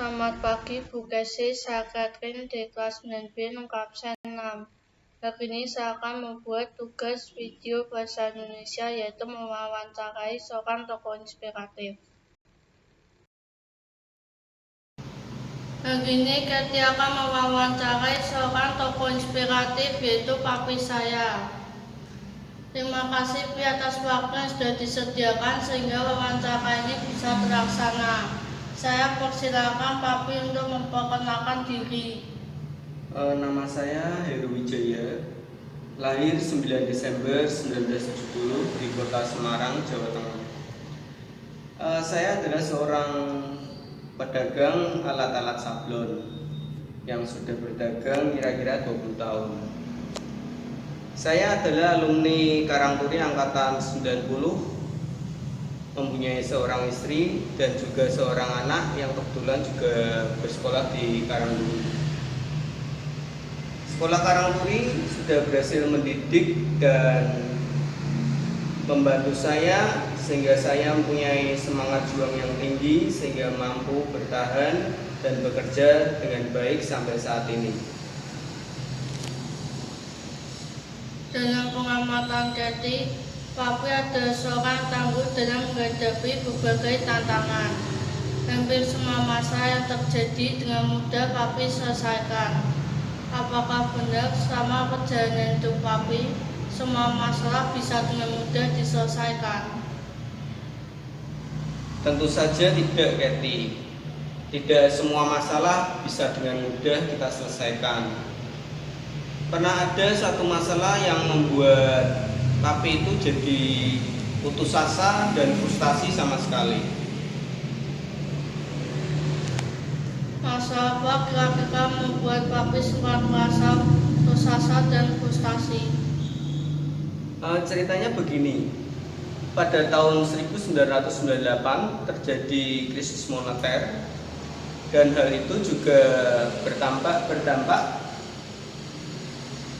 Selamat pagi Bu Kesi, saya Catherine di kelas 9B absen 6. Hari ini saya akan membuat tugas video bahasa Indonesia yaitu mewawancarai seorang tokoh inspiratif. Hari ini Kathy akan mewawancarai seorang tokoh inspiratif yaitu papi saya. Terima kasih Pi atas waktu yang sudah disediakan sehingga wawancara ini bisa terlaksana. Saya persilakan Papi untuk memperkenalkan diri. Nama saya Heru Wijaya, lahir 9 Desember 1970 di kota Semarang, Jawa Tengah. Saya adalah seorang pedagang alat-alat sablon yang sudah berdagang kira-kira 20 tahun. Saya adalah alumni Karangturi angkatan 90, mempunyai seorang istri dan juga seorang anak yang kebetulan juga bersekolah di Karangturi. Sekolah Karangturi sudah berhasil mendidik dan membantu saya sehingga saya mempunyai semangat juang yang tinggi sehingga mampu bertahan dan bekerja dengan baik sampai saat ini. Dalam pengamatan Kathy, Papi adalah seorang tangguh dalam menghadapi berbagai tantangan. Hampir semua masalah yang terjadi dengan mudah Papi selesaikan. Apakah benar selama perjalanan hidup Papi, semua masalah bisa dengan mudah diselesaikan? Tentu saja tidak, Kathy. Tidak semua masalah bisa dengan mudah kita selesaikan. Pernah ada satu masalah yang membuat Papi itu jadi putus asa dan frustasi sama sekali. Masalah apa kira-kira membuat Papi sempat merasa putus asa dan frustasi? Ceritanya begini. Pada tahun 1998 terjadi krisis moneter dan hal itu juga berdampak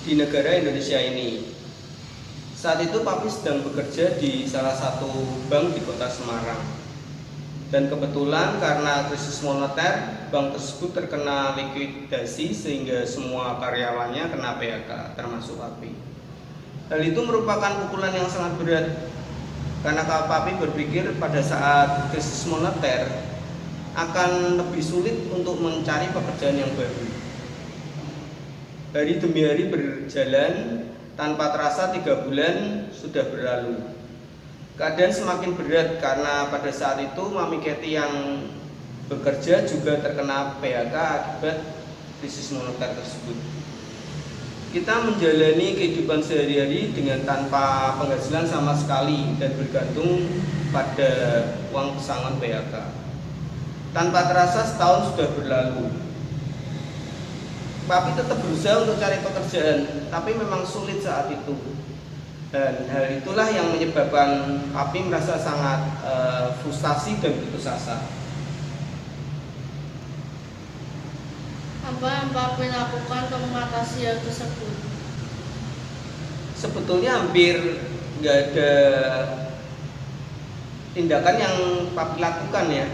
di negara Indonesia ini. Saat itu Papi sedang bekerja di salah satu bank di kota Semarang. Dan kebetulan karena krisis moneter, bank tersebut terkena likuidasi sehingga semua karyawannya kena PHK, termasuk Papi. Hal itu merupakan pukulan yang sangat berat karena Papi berpikir pada saat krisis moneter akan lebih sulit untuk mencari pekerjaan yang baru. Hari demi hari berjalan, tanpa terasa 3 bulan sudah berlalu. Keadaan semakin berat karena pada saat itu Mami Kathy yang bekerja juga terkena PHK akibat krisis moneter tersebut. Kita menjalani kehidupan sehari-hari dengan tanpa penghasilan sama sekali dan bergantung pada uang pesangon PHK. Tanpa terasa setahun sudah berlalu. Papi tetap berusaha untuk cari pekerjaan, tapi memang sulit saat itu. Dan hal itulah yang menyebabkan Papi merasa sangat frustasi dan putus asa. Apa yang Papi lakukan untuk mengatasi hal tersebut? Sebetulnya hampir nggak ada tindakan yang Papi lakukan ya.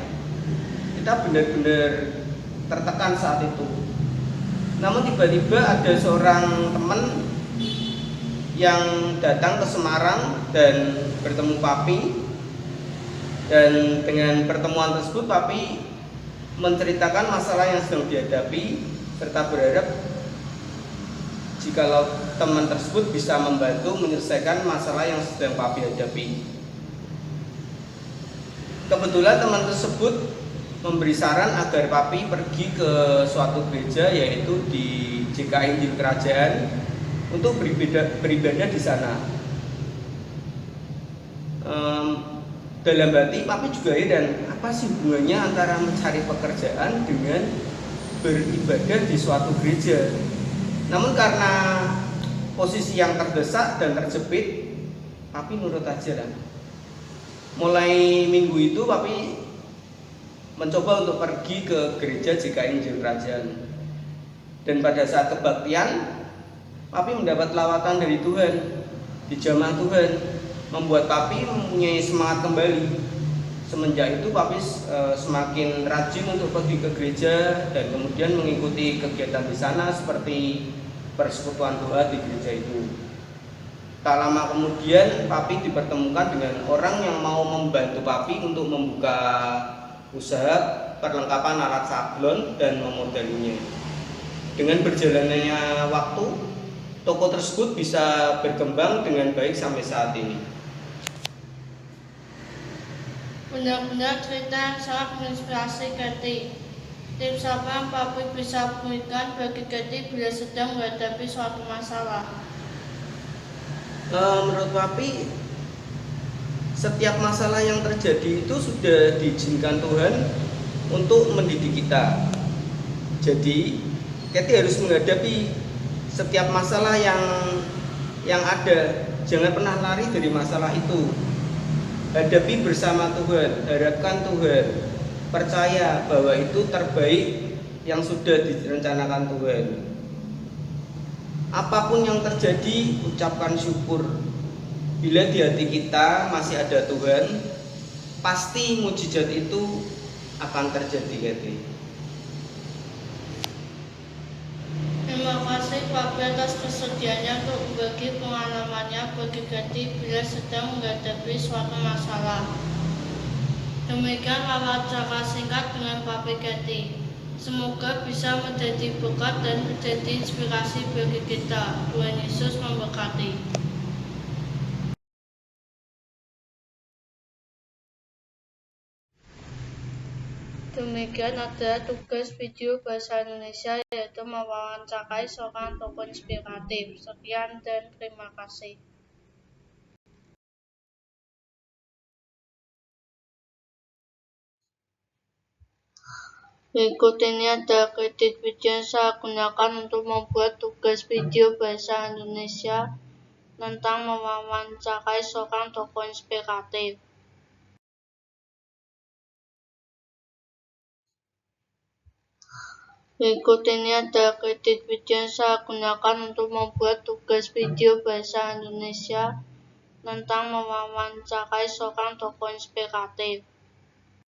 Kita benar-benar tertekan saat itu. Namun tiba-tiba ada seorang teman yang datang ke Semarang dan bertemu Papi. Dan dengan pertemuan tersebut Papi menceritakan masalah yang sedang dihadapi serta berharap jikalau teman tersebut bisa membantu menyelesaikan masalah yang sedang Papi hadapi. Kebetulan teman tersebut memberi saran agar Papi pergi ke suatu gereja yaitu di JKI Injil Kerajaan untuk beribadah di sana. Dalam hati Papi juga heran, apa sih hubungannya antara mencari pekerjaan dengan beribadah di suatu gereja? Namun karena posisi yang terdesak dan terjepit, Papi nurut aja lah. Mulai minggu itu Papi mencoba untuk pergi ke gereja JKI Injil Kerajaan. Dan pada saat kebaktian, Papi mendapat lawatan dari Tuhan, dijamah Tuhan, membuat Papi mempunyai semangat kembali. Semenjak itu Papis semakin rajin untuk pergi ke gereja dan kemudian mengikuti kegiatan di sana seperti persekutuan doa di gereja itu. Tak lama kemudian Papi dipertemukan dengan orang yang mau membantu Papi untuk membuka usaha perlengkapan alat sablon dan memodalinya. Dengan berjalannya waktu, toko tersebut bisa berkembang dengan baik sampai saat ini. Benar-benar cerita yang sangat menginspirasi Katy. Tips apa yang Papi bisa berikan bagi Katy bila sedang menghadapi suatu masalah? Menurut Papi, setiap masalah yang terjadi itu sudah diizinkan Tuhan untuk mendidik kita. Jadi, Katy harus menghadapi setiap masalah yang ada. Jangan pernah lari dari masalah itu. Hadapi bersama Tuhan, harapkan Tuhan, percaya bahwa itu terbaik yang sudah direncanakan Tuhan. Apapun yang terjadi, ucapkan syukur. Bila di hati kita masih ada Tuhan, pasti mujizat itu akan terjadi, Katy. Terima kasih Papi atas kesediaannya untuk berbagi pengalamannya bagi Katy bila sedang menghadapi suatu masalah. Demikian wawancara singkat dengan Papi Katy. Semoga bisa menjadi berkat dan menjadi inspirasi bagi kita. Tuhan Yesus memberkati. Demikian adalah tugas video bahasa Indonesia, yaitu mewawancarai seorang tokoh inspiratif. Sekian dan terima kasih. Berikut ini adalah kredit video yang saya gunakan untuk membuat tugas video bahasa Indonesia tentang mewawancarai seorang tokoh inspiratif. Berikut ini adalah kredit video yang saya gunakan untuk membuat tugas video bahasa Indonesia tentang mewawancarai seorang tokoh inspiratif.